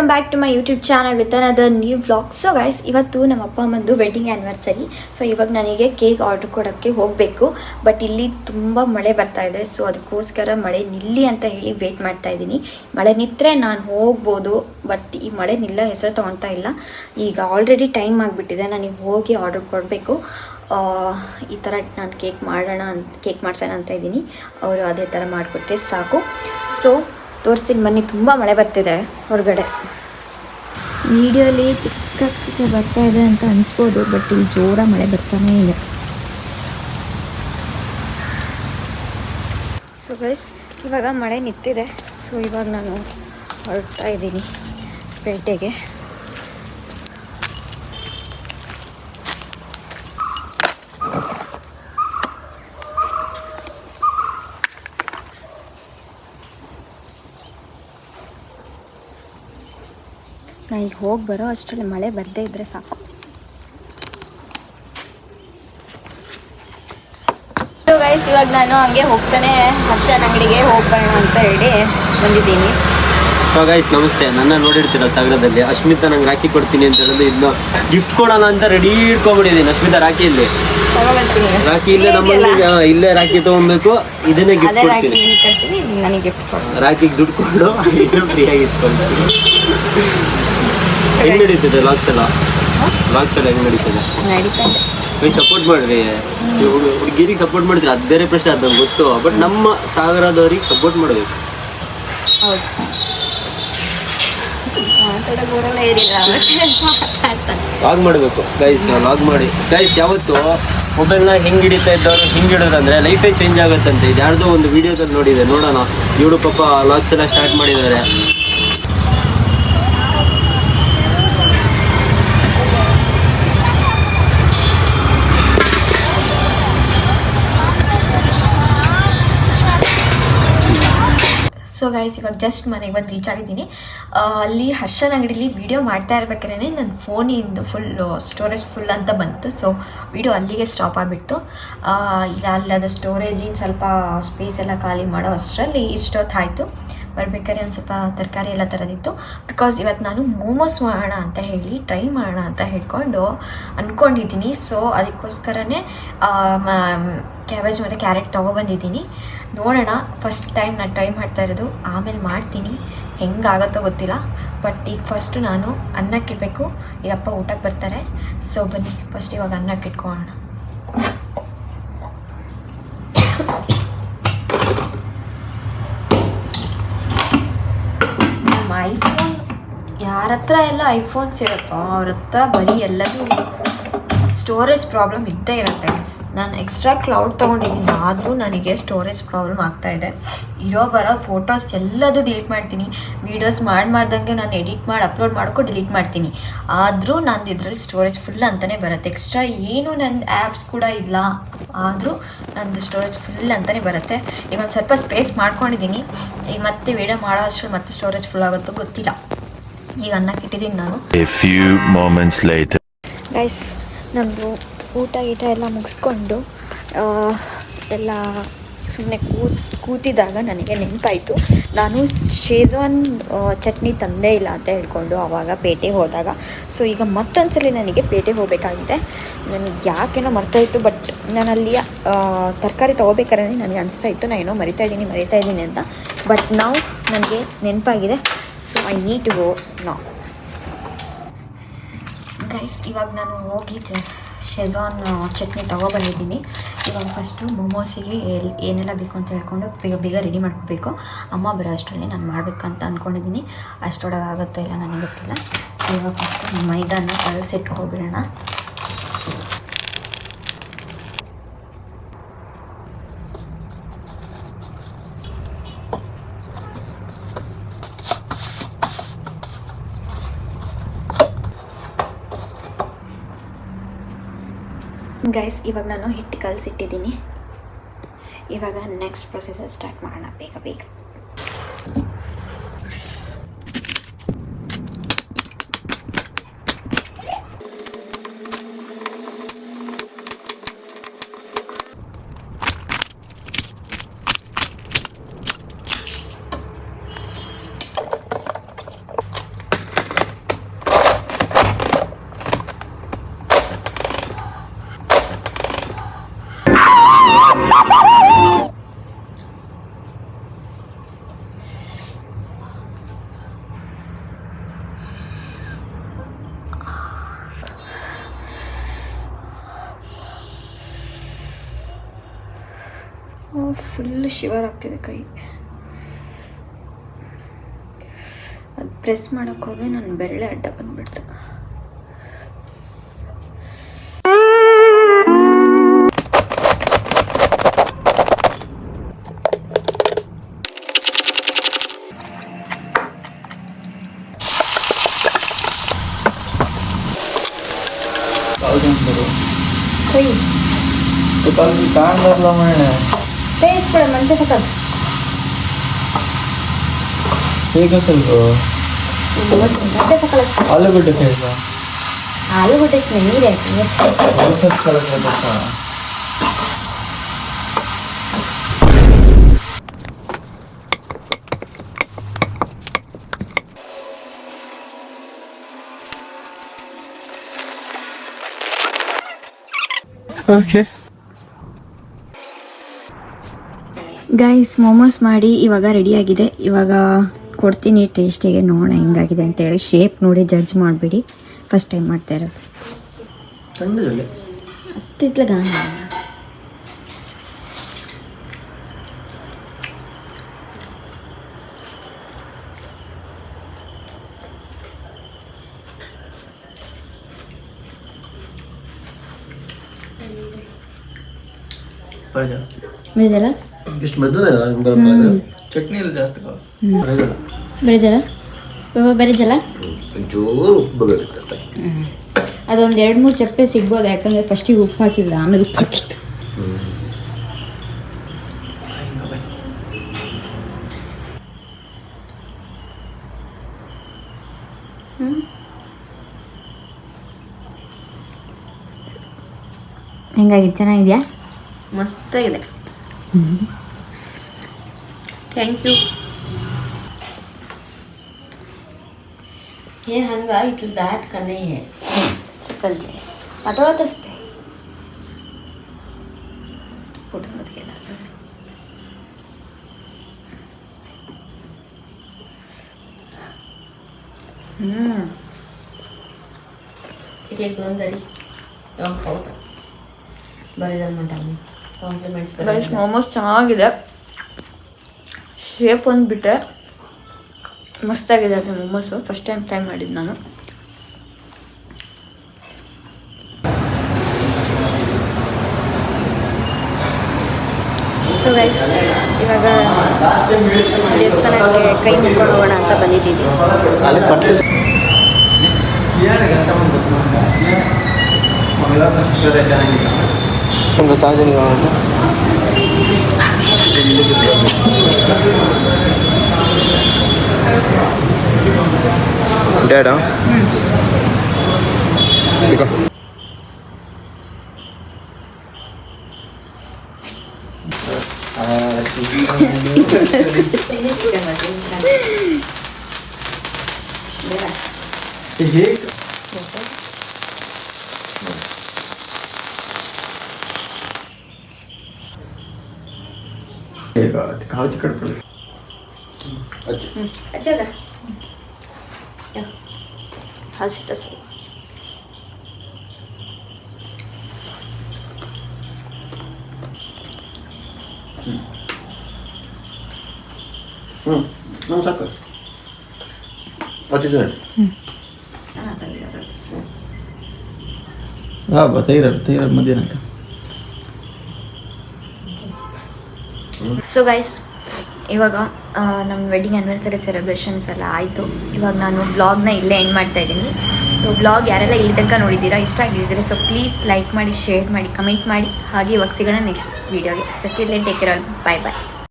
Welcome back to my YouTube channel with another new vlog. So guys, ಇವತ್ತು ನಮ್ಮ ಅಪ್ಪ ಅಮ್ಮಂದು wedding anniversary. So ಇವಾಗ ನನಗೆ ಕೇಕ್ ಆರ್ಡ್ರ್ ಕೊಡೋಕ್ಕೆ ಹೋಗಬೇಕು. ಬಟ್ ಇಲ್ಲಿ ತುಂಬ ಮಳೆ ಬರ್ತಾ ಇದೆ. ಸೊ ಅದಕ್ಕೋಸ್ಕರ ಮಳೆ ನಿಲ್ಲಿ ಅಂತ ಹೇಳಿ ವೆಯ್ಟ್ ಮಾಡ್ತಾ ಇದ್ದೀನಿ. ಮಳೆ ನಿಂತರೆ ನಾನು ಹೋಗ್ಬೋದು, ಬಟ್ ಈ ಮಳೆ ನಿಲ್ಲ ಹೆಸರು ತೊಗೊಳ್ತಾ ಇಲ್ಲ. ಈಗ ಆಲ್ರೆಡಿ ಟೈಮ್ ಆಗಿಬಿಟ್ಟಿದೆ, ನನಗೆ ಹೋಗಿ ಆರ್ಡ್ರ್ ಕೊಡಬೇಕು. ಈ ಥರ ನಾನು ಕೇಕ್ ಮಾಡಿಸೋಣ ಅಂತ ಇದ್ದೀನಿ. ಅವರು ಅದೇ ಥರ ಮಾಡಿಕೊಟ್ರೆ ಸಾಕು. ಸೊ ತೋರಿಸ್ತೀನಿ ಬನ್ನಿ. ತುಂಬ ಮಳೆ ಬರ್ತಿದೆ ಹೊರಗಡೆ. ವಿಡಿಯೋಲಿ ಚಿಕ್ಕ ಬರ್ತಾ ಇದೆ ಅಂತ ಅನಿಸ್ಬೋದು, ಬಟ್ ಇಲ್ಲಿ ಜೋರ ಮಳೆ ಬರ್ತಾನೇ ಇದೆ. ಸೊ ಗೈಸ್, ಇವಾಗ ಮಳೆ ನಿಂತಿದೆ. ಸೊ ಇವಾಗ ನಾನು ಹೊರಡ್ತಾ ಇದ್ದೀನಿ ಪೇಟೆಗೆ. ನಾನು ಈಗ ಹೋಗಿ ಬರೋ ಅಷ್ಟರಲ್ಲಿ ಮಳೆ ಬರದೇ ಇದ್ದರೆ ಸಾಕು. ಗೈಸ್, ಇವಾಗ ನಾನು ಹಂಗೆ ಹೋಗ್ತಾನೆ ಹರ್ಷನ್ ಅಂಗಡಿಗೆ ಹೋಗ್ಬರೋಣ ಅಂತ ಹೇಳಿ ಬಂದಿದ್ದೀನಿ. ಸೊ ಗೈಸ್ ನಮಸ್ತೆ. ನನ್ನ ನೋಡಿರ್ತೀರ ಸಾಗರದಲ್ಲಿ ಅಶ್ಮಿತಾ ನಂಗೆ ರಾಖಿ ಕೊಡ್ತೀನಿ ಅಂತ ಹೇಳಿದ್ರೆ ಇನ್ನು ಗಿಫ್ಟ್ ಕೊಡೋಣ ಅಂತ ರೆಡಿ ಇಟ್ಕೊಂಡ್ಬಿಟ್ಟಿದ್ದೀನಿ. ಅಶ್ಮಿತಾ ರಾಖಿ ಇಲ್ಲಿ ರಾಖಿ ಇಲ್ಲೇ ನಮ್ಮಲ್ಲಿ ಇಲ್ಲೇ ರಾಖಿ ತೊಗೊಬೇಕು. ಇದನ್ನೇ ಗಿಫ್ಟ್ ಕೊಡ್ತೀನಿ. ನನಗೆ ಗಿಫ್ಟ್ ಕೊಡು. ರಾಖಿಗೆ ದುಡ್ಡು ಕೊಡು, ಫ್ರೀಯಾಗಿ ಇಸ್ಕೊಳ್ತೀನಿ. ಹೆಂಗೆ ನಡೀತಿದೆ ಲಾಗ್ಸ್ ಎಲ್ಲ ಹೆಂಗೆ ನಡೀತದೆ? ನೀವು ಸಪೋರ್ಟ್ ಮಾಡ್ರಿ. ಹುಡುಗಿರಿಗೆ ಸಪೋರ್ಟ್ ಮಾಡಿದ್ರೆ ಅದು ಬೇರೆ ಪ್ರಶ್ನೆ, ಅದು ನಂಗೆ ಗೊತ್ತು. ಬಟ್ ನಮ್ಮ ಸಾಗರದವ್ರಿಗೆ ಸಪೋರ್ಟ್ ಮಾಡಬೇಕು. ಲಾಗ್ ಮಾಡಬೇಕು ಗೈಸ್, ಲಾಗ್ ಮಾಡಿ ಗೈಸ್. ಯಾವತ್ತು ಮೊಬೈಲ್ನ ಹೆಂಗೆ ಹಿಡಿತಾ ಇದ್ದವ್ರು ಹಿಂಗೆ ಹಿಡಿದ್ರು ಅಂದರೆ ಲೈಫೇ ಚೇಂಜ್ ಆಗುತ್ತಂತೆ. ಇದು ಯಾರ್ದೋ ಒಂದು ವಿಡಿಯೋದಲ್ಲಿ ನೋಡಿದೆ, ನೋಡೋಣ. ಇವಳು ಪಾಪ ಲಾಗ್ಸ್ ಎಲ್ಲ ಸ್ಟಾರ್ಟ್ ಮಾಡಿದ್ದಾರೆ. ಸೊ ಗೈಸ್, ಇವಾಗ ಜಸ್ಟ್ ಮನೆಗೆ ಬಂದು ರೀಚ್ ಆಗಿದ್ದೀನಿ. ಅಲ್ಲಿ ಹರ್ಷನ್ ಅಂಗಡಿಲಿ ವೀಡಿಯೋ ಮಾಡ್ತಾ ಇರ್ಬೇಕಾದ್ರೆ ನನ್ನ ಫೋನಿಂದು ಸ್ಟೋರೇಜ್ ಫುಲ್ ಅಂತ ಬಂತು. ಸೊ ವೀಡಿಯೋ ಅಲ್ಲಿಗೆ ಸ್ಟಾಪ್ ಆಗಿಬಿಡ್ತು. ಇಲ್ಲ ಅಲ್ಲದ ಸ್ಟೋರೇಜಿನ ಸ್ವಲ್ಪ ಸ್ಪೇಸ್ ಎಲ್ಲ ಖಾಲಿ ಮಾಡೋ ಅಷ್ಟರಲ್ಲಿ ಇಷ್ಟೊತ್ತಾಯಿತು. ಬರ್ಬೇಕಾದ್ರೆ ಒಂದು ಸ್ವಲ್ಪ ತರಕಾರಿ ಎಲ್ಲ ತರೋದಿತ್ತು. ಬಿಕಾಸ್ ಇವತ್ತು ನಾನು ಮೋಮೋಸ್ ಮಾಡೋಣ ಅಂತ ಹೇಳಿ ಟ್ರೈ ಮಾಡೋಣ ಅಂತ ಅಂದ್ಕೊಂಡಿದ್ದೀನಿ. ಸೊ ಅದಕ್ಕೋಸ್ಕರನೇ ಕ್ಯಾಬೇಜ್ ಮತ್ತು ಕ್ಯಾರೆಟ್ ತೊಗೊಬಂದಿದ್ದೀನಿ. ನೋಡೋಣ, ಫಸ್ಟ್ ಟೈಮ್ ನಾನು ಟ್ರೈ ಮಾಡ್ತಾ ಇರೋದು. ಆಮೇಲೆ ಮಾಡ್ತೀನಿ, ಹೆಂಗಾಗತ್ತೋ ಗೊತ್ತಿಲ್ಲ. ಬಟ್ ಈಗ ಫಸ್ಟು ನಾನು ಅನ್ನಕ್ಕಿಡಬೇಕು. ಈಗಪ್ಪ ಊಟಕ್ಕೆ ಬರ್ತಾರೆ. ಸೊ ಬನ್ನಿ ಫಸ್ಟ್ ಇವಾಗ ಅನ್ನಕ್ಕೆ ಇಟ್ಕೊಳ್ಳೋಣ. ನಮ್ಮ ಐಫೋನ್ ಯಾರ ಹತ್ರ ಎಲ್ಲ ಐಫೋನ್ಸ್ ಇರುತ್ತೋ ಅವ್ರ ಹತ್ರ ಬರೀ ಎಲ್ಲದೂ ಸ್ಟೋರೇಜ್ ಪ್ರಾಬ್ಲಮ್ ಇದ್ದೇ ಇರುತ್ತೆ. ನಾನು ಎಕ್ಸ್ಟ್ರಾ ಕ್ಲೌಡ್ ತೊಗೊಂಡಿದ್ದೀನಿ, ಆದರೂ ನನಗೆ ಸ್ಟೋರೇಜ್ ಪ್ರಾಬ್ಲಮ್ ಆಗ್ತಾಯಿದೆ. ಬರೋ ಫೋಟೋಸ್ ಎಲ್ಲದೂ ಡಿಲೀಟ್ ಮಾಡ್ತೀನಿ. ವೀಡಿಯೋಸ್ ಮಾಡ್ದಂಗೆ ನಾನು ಎಡಿಟ್ ಮಾಡಿ ಅಪ್ಲೋಡ್ ಮಾಡ್ಕೊಂಡು ಡಿಲೀಟ್ ಮಾಡ್ತೀನಿ. ಆದರೂ ನಂದು ಇದರಲ್ಲಿ ಸ್ಟೋರೇಜ್ ಫುಲ್ ಅಂತಲೇ ಬರುತ್ತೆ. ಎಕ್ಸ್ಟ್ರಾ ಏನೂ ನಂದು ಆ್ಯಪ್ಸ್ ಕೂಡ ಇಲ್ಲ, ಆದರೂ ನಂದು ಸ್ಟೋರೇಜ್ ಫುಲ್ ಅಂತಲೇ ಬರುತ್ತೆ. ಈಗ ಒಂದು ಸ್ವಲ್ಪ ಸ್ಪೇಸ್ ಮಾಡ್ಕೊಂಡಿದ್ದೀನಿ. ಈಗ ಮತ್ತೆ ವೀಡಿಯೋ ಮಾಡೋ ಅಷ್ಟು ಮತ್ತೆ ಸ್ಟೋರೇಜ್ ಫುಲ್ ಆಗುತ್ತೋ ಗೊತ್ತಿಲ್ಲ. ಈಗ ಅನ್ನಕ್ಕೆ ಇಟ್ಟಿದ್ದೀನಿ ನಾನು. ಗೈಸ್, ನಮ್ಮದು ಊಟ ಎಲ್ಲ ಮುಗಿಸ್ಕೊಂಡು ಎಲ್ಲ ಸುಮ್ಮನೆ ಕೂತಿದ್ದಾಗ ನನಗೆ ನೆನಪಾಯಿತು, ನಾನು ಶೇಜ್ವಾನ್ ಚಟ್ನಿ ತಂದೇ ಇಲ್ಲ ಅಂತ ಹೇಳ್ಕೊಂಡು ಆವಾಗ ಪೇಟೆಗೆ ಹೋದಾಗ. ಸೊ ಈಗ ಮತ್ತೊಂದ್ಸಲಿ ನನಗೆ ಪೇಟೆಗೆ ಹೋಗಬೇಕಾಗಿದೆ. ನನಗೆ ಯಾಕೇನೋ ಮರ್ತೋಯ್ತು. ಬಟ್ ನಾನು ಅಲ್ಲಿ ತರಕಾರಿ ತೊಗೋಬೇಕಾದ್ರೆ ನನಗೆ ಅನಿಸ್ತಾ ಇತ್ತು ನಾನು ಏನೋ ಮರಿತಾ ಇದ್ದೀನಿ ಅಂತ. ಬಟ್ ನಾವು ನನಗೆ ನೆನಪಾಗಿದೆ. So I need to go now. Guys, ಇವಾಗ ನಾನು ಹೋಗಿ ಶೇಜ್ವಾನ್ ಚಟ್ನಿ ತೊಗೊಬಂದಿದ್ದೀನಿ. ಇವಾಗ ಫಸ್ಟು ಮೋಮೋಸಿಗೆ ಏನೆಲ್ಲ ಬೇಕು ಅಂತ ಹೇಳ್ಕೊಂಡು ಬೇಗ ರೆಡಿ ಮಾಡ್ಕೋಬೇಕು. ಅಮ್ಮ ಬರೋ ಅಷ್ಟರಲ್ಲಿ ನಾನು ಮಾಡಬೇಕಂತ ಅಂದ್ಕೊಂಡಿದ್ದೀನಿ. ಅಷ್ಟರೊಳಗೆ ಆಗುತ್ತೋ ಇಲ್ಲ ನನಗೆ ಗೊತ್ತಿಲ್ಲ. ಸೊ ಇವಾಗ ಫಸ್ಟು ಮೈದಾನ ಕಲಸಿಟ್ಕೊಬಿಡೋಣ. ಗೈಸ್, ಇವಾಗ ನಾನು ಹಿಟ್ಟು ಕಲಸಿಟ್ಟಿದ್ದೀನಿ. ಇವಾಗ ನೆಕ್ಸ್ಟ್ ಪ್ರೊಸೀಜರ್ ಸ್ಟಾರ್ಟ್ ಮಾಡೋಣ ಬೇಗ. ಫುಲ್ ಶಿವರ್ ಆಗ್ತಿದೆ ಕೈ. ಅದು ಪ್ರೆಸ್ ಮಾಡೋಕ್ಕೆ ಹೋದರೆ ನನ್ನ ಬೆರಳೆ ಅಡ್ಡ ಬಂದ್ಬಿಡ್ತು. ಮಂಚ ಸಕಲ್ ಆಲೂಗಡ್ಡೆ ಆಲೂಗಡ್ಡೆ ನೀರೇ ಓಕೆ. ಗೈಸ್ ಮೋಮೋಸ್ ಮಾಡಿ ಇವಾಗ ರೆಡಿಯಾಗಿದೆ. ಇವಾಗ ಕೊಡ್ತೀನಿ ಟೇಸ್ಟಿಗೆ, ನೋಡೋಣ ಹೆಂಗಾಗಿದೆ ಅಂತೇಳಿ. ಶೇಪ್ ನೋಡಿ ಜಡ್ಜ್ ಮಾಡಿಬಿಡಿ. ಫಸ್ಟ್ ಟೈಮ್ ಮಾಡ್ತಾ ಇರೋದು. ಹತ್ತಿತ್ಲ ಗಾನ ಬೆಳೆದಲ್ಲ ಇಷ್ಟು ಮೆದ್ದು ಚಟ್ನಿ ಎಲ್ಲ ಜಾಸ್ತಿ ಬೆಳೆಜಲ ಬೆರೆಜಲ ಒಂಚೂರು ಉಪ್ಪು ಬೇಕಂತ. ಅದೊಂದು 2-3 ಚಪ್ಪೆ ಸಿಗ್ಬೋದು, ಯಾಕಂದರೆ ಫಸ್ಟಿಗೆ ಉಪ್ಪು ಹಾಕಿಲ್ಲ, ಆಮೇಲೆ ಉಪ್ಪು ಹಾಕಿತ್ತು. ಹೆಂಗಾಗಿದೆ? ಚೆನ್ನಾಗಿದೆಯಾ? ಮಸ್ತಾಗಿದೆ. Thank you. हे हंगा इतलं दाट का नाही आहे. सकलते पातळच असते. पोटामध्ये गेला असेल. ठीक आहे, 2 जरी जाऊन खाऊ तर बरे जण म्हणतात मी कॉम्प्लिमेंट्स ಗೈಸ್ ಮೋಮೋಸ್ ಚೆನ್ನಾಗಿದೆ. ಶೇಪ್ ಒಂದು ಬಿಟ್ಟರೆ ಮಸ್ತಾಗಿದೆ ಅದು ಮೋಮೋಸು. ಫಸ್ಟ್ ಟೈಮ್ ಟ್ರೈ ಮಾಡಿದ್ದು ನಾನು. ಸೊ ಗೈಸ್ ಇವಾಗ ದೇವಸ್ಥಾನಕ್ಕೆ ಕೈ ಮುಕ್ಕೊಂಡು ಹೋಗೋಣ ಅಂತ ಬಂದಿದ್ದೀವಿ. ಡ್ಯಾಡಾ काळजी कडपड अच्छा का हसी तसं नऊ साखर अति तैर मध्ये नका. ಸೊ ಗೈಸ್ ಇವಾಗ ನಮ್ಮ ವೆಡ್ಡಿಂಗ್ ಆ್ಯನಿವರ್ಸರಿ ಸೆಲೆಬ್ರೇಷನ್ಸ್ ಎಲ್ಲ ಆಯಿತು. ಇವಾಗ ನಾನು ವ್ಲಾಗ್ನ ಇಲ್ಲೇ ಎಂಡ್ ಮಾಡ್ತಾ ಇದ್ದೀನಿ. ಸೊ ವ್ಲಾಗ್ ಯಾರೆಲ್ಲ ಇಲ್ಲಿ ತನಕ ನೋಡಿದ್ದೀರಾ, ಇಷ್ಟ ಆಗಿದ್ದರೆ ಸೊ ಪ್ಲೀಸ್ ಲೈಕ್ ಮಾಡಿ, ಶೇರ್ ಮಾಡಿ, ಕಮೆಂಟ್ ಮಾಡಿ. ಹಾಗೆ ಇವಾಗ ಸಿಗೋಣ ನೆಕ್ಸ್ಟ್ ವೀಡಿಯೋಗೆ. So till then take care all. Bye ಬಾಯ್.